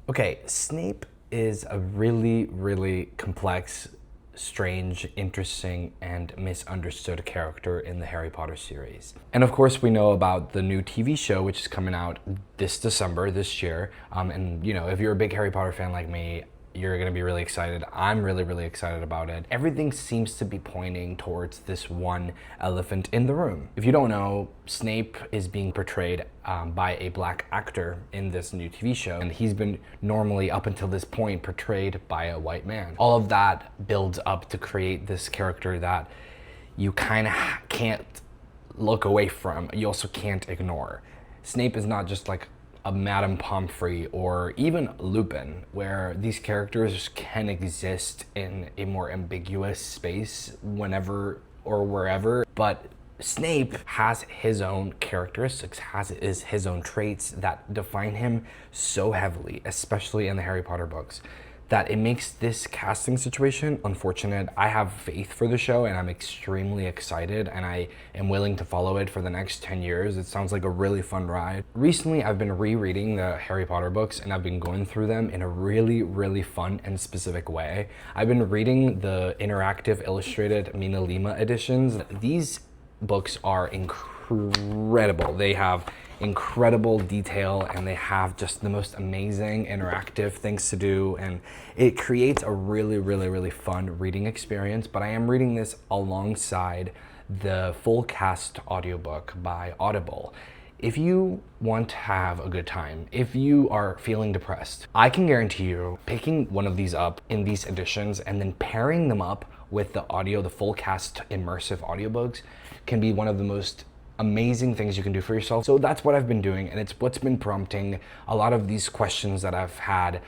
Okay, Snape is a really complex, strange, interesting, and misunderstood character in the Harry Potter series. And of course, we know about the new TV show, which is coming out this December, this year. And you know, if you're a big Harry Potter fan like me, you're gonna be really excited. I'm really excited about it. Everything seems to be pointing towards this one elephant in the room. If you don't know, Snape is being portrayed by a black actor in this new TV show, and he's been normally up until this point portrayed by a white man. All of that builds up to create this character that you kind of can't look away from. You also can't ignore. Snape is not just like a Madame Pomfrey or even Lupin, where these characters can exist in a more ambiguous space whenever or wherever, but Snape has his own characteristics, has his own traits that define him so heavily, especially in the Harry Potter books, that it makes this casting situation unfortunate. I have faith for the show and I'm extremely excited, and I am willing to follow it for the next 10 years. It sounds like a really fun ride. Recently, I've been rereading the Harry Potter books and I've been going through them in a really fun and specific way. I've been reading the interactive illustrated Mina Lima editions. These books are incredible. They have incredible detail and they have just the most amazing interactive things to do, and it creates a really fun reading experience. But I am reading this alongside the full cast audiobook by Audible. If you want to have a good time, if you are feeling depressed, I can guarantee you picking one of these up in these editions and then pairing them up with the full cast immersive audiobooks can be one of the most amazing things you can do for yourself. So that's what I've been doing, and it's what's been prompting a lot of these questions that I've had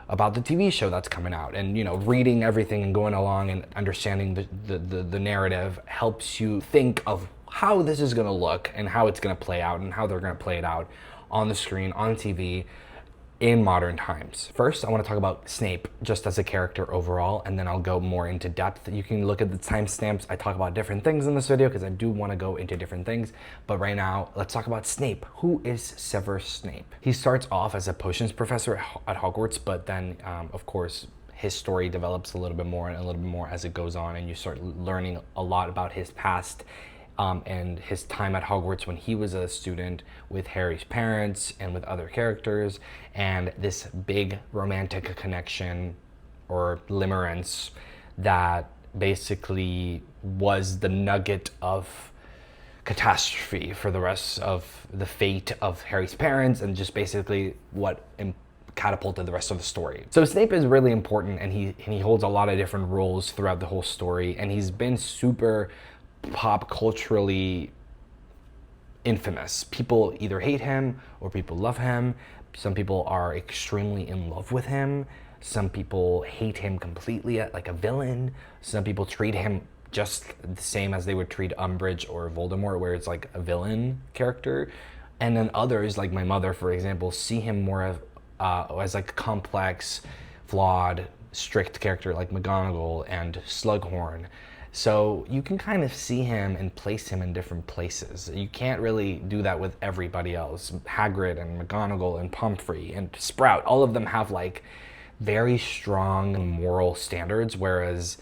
about the TV show that's coming out. And you know, reading everything and going along and understanding the narrative helps you think of how this is gonna look and how it's gonna play out and how they're gonna play it out on the screen, on TV, in modern times. First, I want to talk about Snape just as a character overall, and then I'll go more into depth. You can look at the timestamps. I talk about different things in this video because I do want to go into different things. But right now, let's talk about Snape. Who is Severus Snape? He starts off as a potions professor at Hogwarts, but then, of course, his story develops a little bit more and a little bit more as it goes on, and you start learning a lot about his past. And his time at Hogwarts when he was a student with Harry's parents and with other characters, and this big romantic connection or limerence that basically was the nugget of catastrophe for the rest of the fate of Harry's parents, and just basically what catapulted the rest of the story. So Snape is really important, and he holds a lot of different roles throughout the whole story, and he's been super pop culturally infamous. People either hate him or people love him. Some people are extremely in love with him. Some people hate him completely, like a villain. Some people treat him just the same as they would treat Umbridge or Voldemort, where it's like a villain character. And then others, like my mother, for example, see him more as like a complex, flawed, strict character like McGonagall and Slughorn. So you can kind of see him and place him in different places. You can't really do that with everybody else. Hagrid and McGonagall and Pomfrey and Sprout, all of them have like very strong moral standards, whereas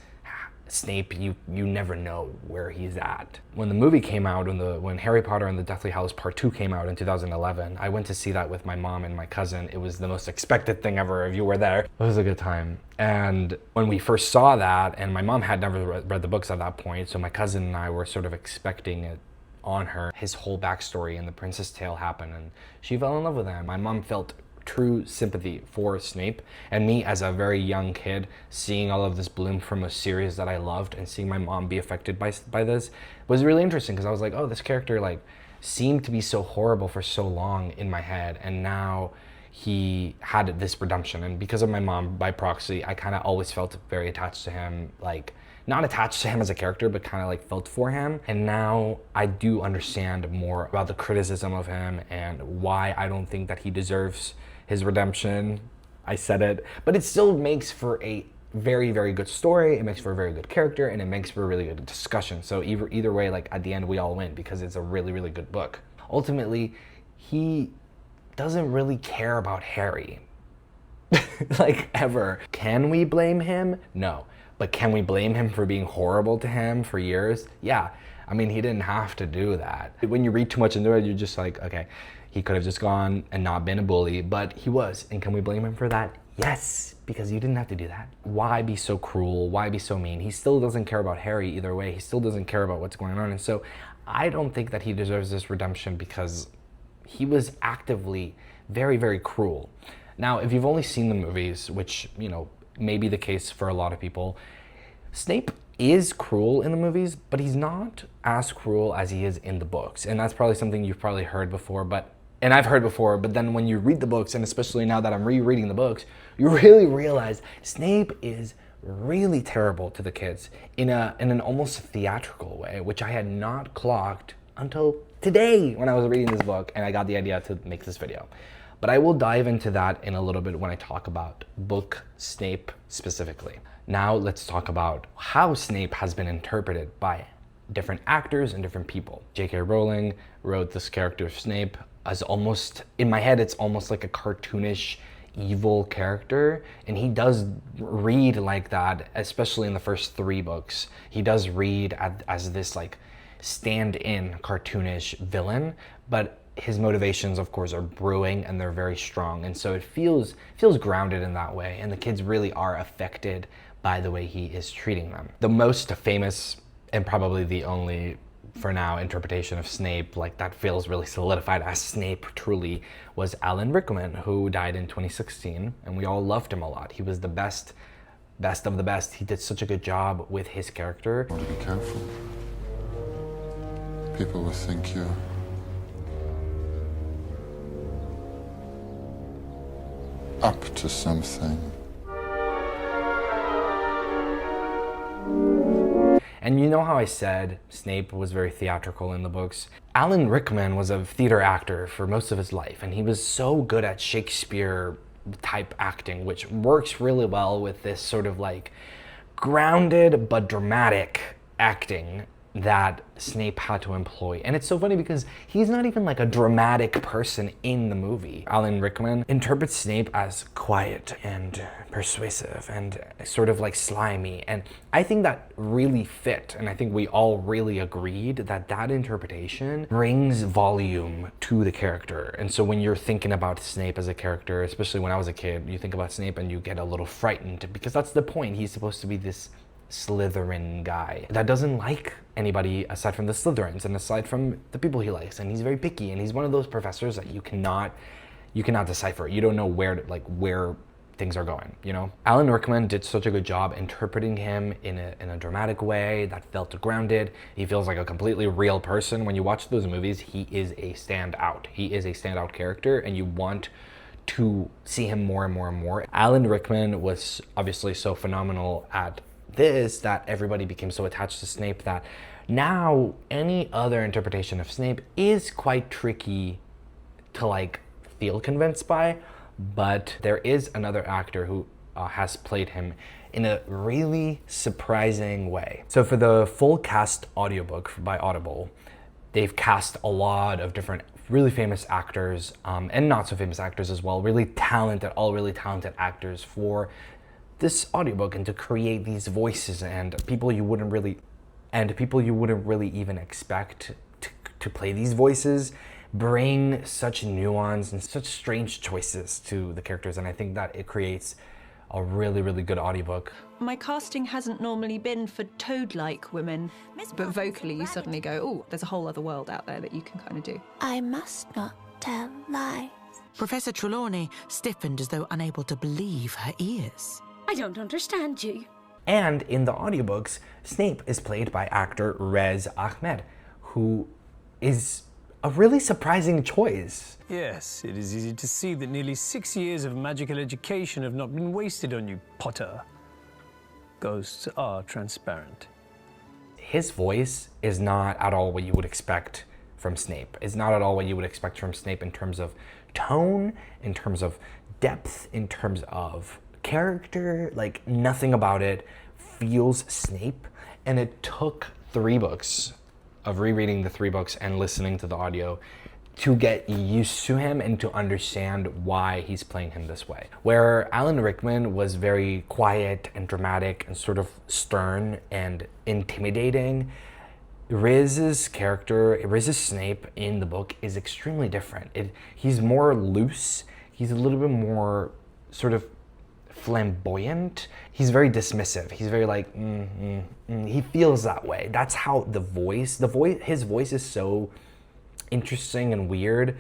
Snape, you never know where he's at. When the movie came out, when Harry Potter and the Deathly Hallows Part 2 came out in 2011, I went to see that with my mom and my cousin. It was the most expected thing ever. If you were there, it was a good time. And when we first saw that, and my mom had never read the books at that point, so my cousin and I were sort of expecting it on her. His whole backstory in The Prince's Tale happened, and she fell in love with him. My mom felt true sympathy for Snape, and me as a very young kid seeing all of this bloom from a series that I loved and seeing my mom be affected by this was really interesting, because I was like, oh, this character like seemed to be so horrible for so long in my head, and now he had this redemption. And because of my mom, by proxy, I kind of always felt very attached to him, like not attached to him as a character, but kind of like felt for him. And now I do understand more about the criticism of him and why I don't think that he deserves his redemption. I said it, but it still makes for a very good story. It makes for a very good character, and it makes for a really good discussion. So either way, like at the end we all win, because it's a really good book. Ultimately, he doesn't really care about Harry. like ever. Can we blame him? No. But can we blame him for being horrible to him for years? Yeah. I mean, he didn't have to do that. When you read too much into it, you're just like, okay, he could have just gone and not been a bully, but he was. And can we blame him for that? Yes, because you didn't have to do that. Why be so cruel? Why be so mean? He still doesn't care about Harry either way. He still doesn't care about what's going on. And so I don't think that he deserves this redemption because he was actively very, very cruel. Now, if you've only seen the movies, which, you know, may be the case for a lot of people, Snape is cruel in the movies, but he's not as cruel as he is in the books. And that's probably something you've probably heard before, and I've heard before, but then when you read the books, and especially now that I'm rereading the books, you really realize Snape is really terrible to the kids in an almost theatrical way, which I had not clocked until today when I was reading this book and I got the idea to make this video. But I will dive into that in a little bit when I talk about book Snape specifically. Now let's talk about how Snape has been interpreted by different actors and different people. J.K. Rowling wrote this character of Snape as almost, in my head, it's almost like a cartoonish evil character, and he does read like that, especially in the first 3 books. He does read as this like stand-in cartoonish villain, but his motivations, of course, are brewing and they're very strong, and so it feels grounded in that way, and the kids really are affected by the way he is treating them. The most famous and probably the only, for now, interpretation of Snape, like that feels really solidified as Snape truly, was Alan Rickman, who died in 2016, and we all loved him a lot. He was the best of the best. He did such a good job with his character. You want to be careful. People will think you're up to something. And you know how I said Snape was very theatrical in the books? Alan Rickman was a theater actor for most of his life, and he was so good at Shakespeare type acting, which works really well with this sort of like grounded but dramatic acting that Snape had to employ. And it's so funny because he's not even like a dramatic person in the movie. Alan Rickman interprets Snape as quiet and persuasive and sort of like slimy. And I think that really fit. And I think we all really agreed that that interpretation brings volume to the character. And so when you're thinking about Snape as a character, especially when I was a kid, you think about Snape and you get a little frightened because that's the point. He's supposed to be this Slytherin guy that doesn't like anybody aside from the Slytherins and aside from the people he likes, and he's very picky, and he's one of those professors that you cannot decipher. You don't know where things are going, you know? Alan Rickman did such a good job interpreting him in a dramatic way that felt grounded. He feels like a completely real person. When you watch those movies, he is a standout. He is a standout character, and you want to see him more and more and more. Alan Rickman was obviously so phenomenal at this that everybody became so attached to Snape that now any other interpretation of Snape is quite tricky to like feel convinced by, but there is another actor who has played him in a really surprising way. So for the full cast audiobook by Audible, they've cast a lot of different really famous actors and not so famous actors as well, all really talented actors for this audiobook, and to create these voices and people you wouldn't really even expect to play these voices, bring such nuance and such strange choices to the characters. And I think that it creates a really, really good audiobook. My casting hasn't normally been for toad-like women, but vocally you suddenly go, oh, there's a whole other world out there that you can kind of do. I must not tell lies. Professor Trelawney stiffened as though unable to believe her ears. I don't understand you. And in the audiobooks, Snape is played by actor Rez Ahmed, who is a really surprising choice. Yes, it is easy to see that nearly 6 years of magical education have not been wasted on you, Potter. Ghosts are transparent. His voice is not at all what you would expect from Snape. It's not at all what you would expect from Snape in terms of tone, in terms of depth, in terms of character. Like, nothing about it feels Snape. And it took 3 books of rereading the 3 books and listening to the audio to get used to him and to understand why he's playing him this way. Where Alan Rickman was very quiet and dramatic and sort of stern and intimidating, Riz's character, Riz's Snape in the book is extremely different. He's more loose. He's a little bit more sort of flamboyant. He's very dismissive. He's very like, he feels that way. That's how his voice is so interesting and weird,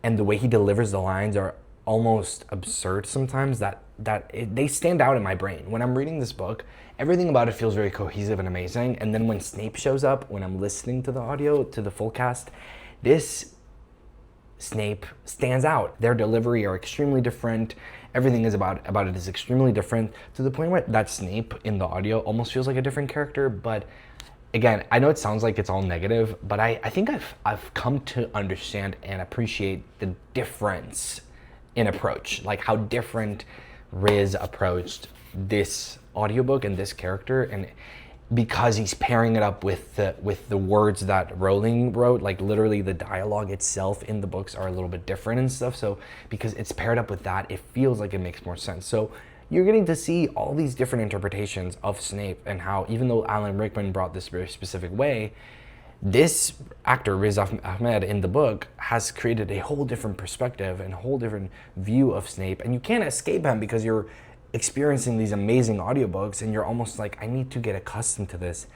and the way he delivers the lines are almost absurd sometimes, they stand out in my brain. When I'm reading this book, everything about it feels very cohesive and amazing, and then when Snape shows up, when I'm listening to the audio, to the full cast, this Snape stands out. Their delivery are extremely different. Everything is about it is extremely different, to the point where that Snape in the audio almost feels like a different character. But again, I know it sounds like it's all negative, but I think I've come to understand and appreciate the difference in approach, like how different Riz approached this audiobook and this character, and because he's pairing it up with the words that Rowling wrote, like literally the dialogue itself in the books are a little bit different and stuff. So because it's paired up with that, it feels like it makes more sense. So you're getting to see all these different interpretations of Snape, and how even though Alan Rickman brought this very specific way, this actor, Riz Ahmed, in the book has created a whole different perspective and a whole different view of Snape, and you can't escape him because you're experiencing these amazing audiobooks and you're almost like, I need to get accustomed to this.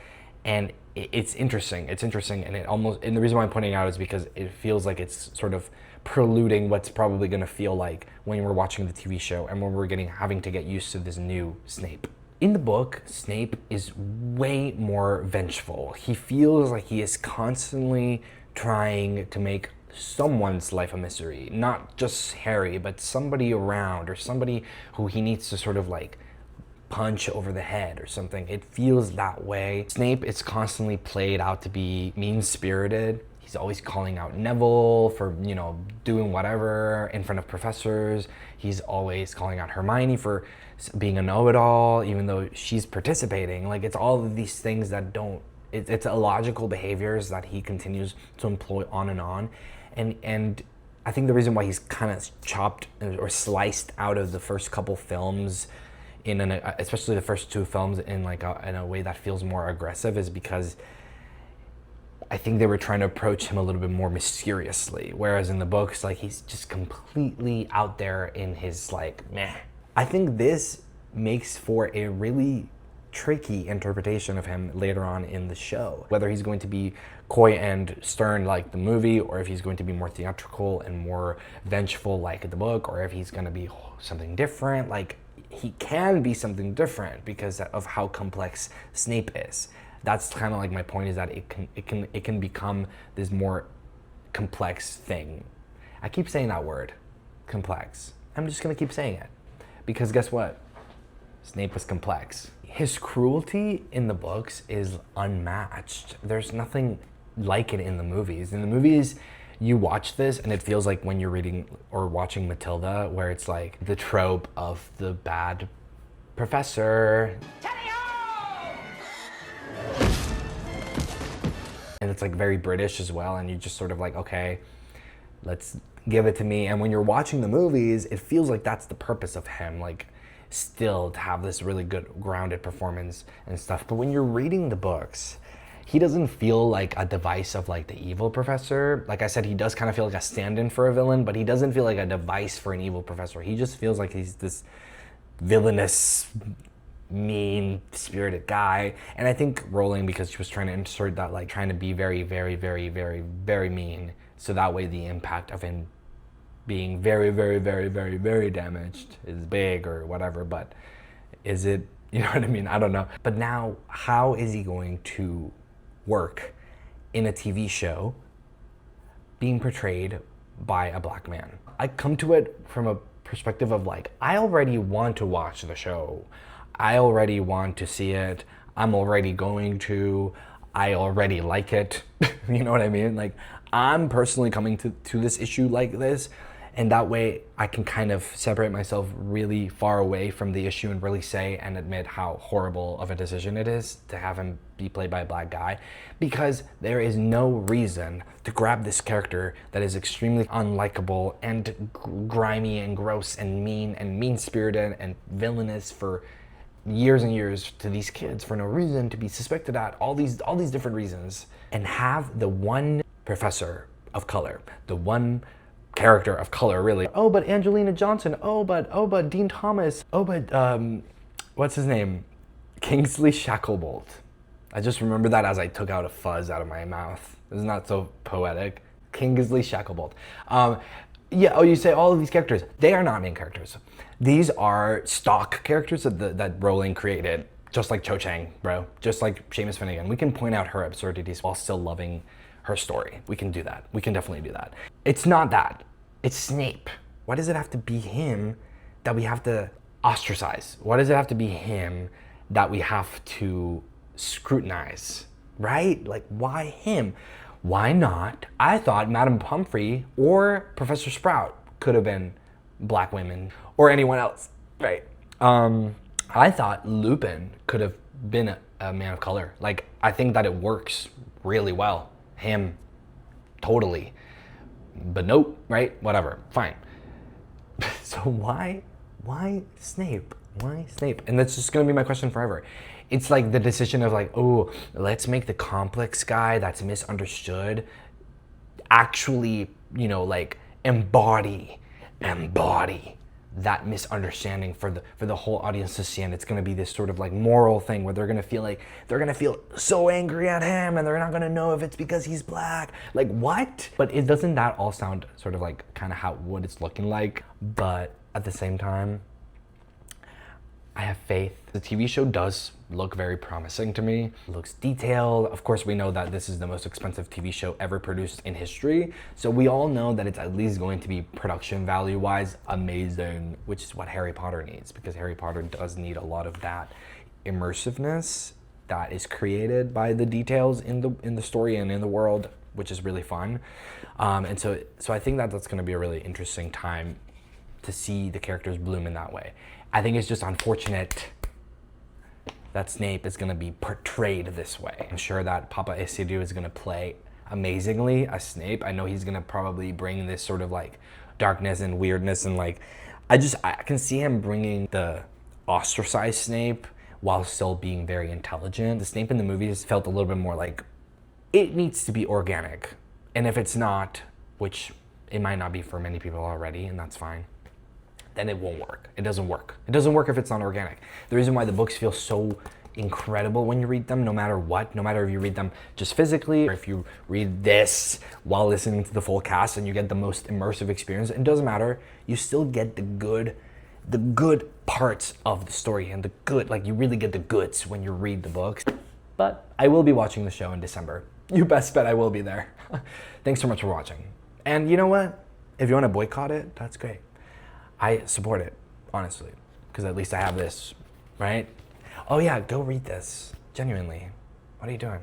And it's interesting, and the reason why I'm pointing it out is because it feels like it's sort of preluding what's probably going to feel like when we're watching the TV show and when we're having to get used to this new Snape. In the book, Snape is way more vengeful. He feels like he is constantly trying to make someone's life a misery, not just Harry, but somebody around, or somebody who he needs to sort of like punch over the head or something. It feels that way. Snape is constantly played out to be mean-spirited. He's always calling out Neville for, doing whatever in front of professors. He's always calling out Hermione for being a know-it-all, even though she's participating. Like, it's all of these things that it's illogical behaviors that he continues to employ on and on. And I think the reason why he's kind of chopped or sliced out of the first couple films, especially the first two films, in a way that feels more aggressive, is because I think they were trying to approach him a little bit more mysteriously, whereas in the books, like, he's just completely out there in his meh. I think this makes for a really tricky interpretation of him later on in the show. Whether he's going to be coy and stern like the movie, or if he's going to be more theatrical and more vengeful like the book, or if he's going to be something different. Like, he can be something different because of how complex Snape is. That's kind of like my point, is that it can become this more complex thing. I keep saying that word, complex. I'm just gonna keep saying it, because guess what? Snape was complex. His cruelty in the books is unmatched. There's nothing like it in the movies. In the movies, you watch this and it feels like when you're reading or watching Matilda, where it's like the trope of the bad professor. And it's like very British as well, and you just sort of like, okay, let's give it to me. And when you're watching the movies, it feels like that's the purpose of him, like, still to have this really good grounded performance and stuff. But when you're reading the books, he doesn't feel like a device of like the evil professor. Like I said, he does kind of feel like a stand-in for a villain, but he doesn't feel like a device for an evil professor. He just feels like he's this villainous, mean-spirited guy. And I think Rowling, because she was trying to insert that, like, trying to be very, very, very, very, very mean, so that way the impact of him being very, very, very, very, very damaged is big or whatever. But is it, you know what I mean? I don't know. But now, how is he going to work in a TV show being portrayed by a black man? I come to it from a perspective of like, I already want to watch the show. I already want to see it. I'm already going to. I already like it. You know what I mean? Like, I'm personally coming to this issue like this, And that way I can kind of separate myself really far away from the issue and really say and admit how horrible of a decision it is to have him be played by a black guy, because there is no reason to grab this character that is extremely unlikable and grimy and gross and mean-spirited and villainous for years and years to these kids for no reason, to be suspected at all these different reasons, and have the one professor of color, the one character of color, really. Oh, but Angelina Johnson. Oh, but Dean Thomas. Oh, but what's his name? Kingsley Shacklebolt. I just remember that as I took out a fuzz out of my mouth. It's not so poetic. Kingsley Shacklebolt. Yeah. Oh, you say all of these characters. They are not main characters. These are stock characters that Rowling created, just like Cho Chang, bro. Just like Seamus Finnegan. We can point out her absurdities while still loving her story. We can do that. We can definitely do that. It's not that. It's Snape. Why does it have to be him that we have to ostracize? Why does it have to be him that we have to scrutinize, right? Like, why him? Why not? I thought Madame Pomfrey or Professor Sprout could have been black women, or anyone else, right? I thought Lupin could have been a man of color. Like, I think that it works really well. Him, totally. But nope, right? Whatever, fine. So why Snape? Why Snape? And that's just gonna be my question forever. It's like the decision of like, oh, let's make the complex guy that's misunderstood actually, you know, like embody that misunderstanding for the whole audience to see. And it's gonna be this sort of like moral thing where they're gonna feel so angry at him, and they're not gonna know if it's because he's black. Like, what? But it doesn't that all sound sort of like kind of what it's looking like? But at the same time, I have faith. The TV show does look very promising to me. It looks detailed. Of course, we know that this is the most expensive TV show ever produced in history. So we all know that it's at least going to be production value-wise amazing, which is what Harry Potter needs, because Harry Potter does need a lot of that immersiveness that is created by the details in the story and in the world, which is really fun. And so I think that that's going to be a really interesting time to see the characters bloom in that way. I think it's just unfortunate that Snape is going to be portrayed this way. I'm sure that Papa Isidio is going to play amazingly as Snape. I know he's going to probably bring this sort of like darkness and weirdness, and like I can see him bringing the ostracized Snape while still being very intelligent. The Snape in the movies felt a little bit more like it needs to be organic. And if it's not, which it might not be for many people already, and that's fine, then it won't work. It doesn't work. It doesn't work if it's not organic. The reason why the books feel so incredible when you read them, no matter what, no matter if you read them just physically, or if you read this while listening to the full cast and you get the most immersive experience, it doesn't matter. You still get the good parts of the story, and the good, like you really get the goods when you read the books. But I will be watching the show in December. You best bet I will be there. Thanks so much for watching. And you know what? If you want to boycott it, that's great. I support it, honestly, because at least I have this, right? Oh yeah, go read this, genuinely. What are you doing?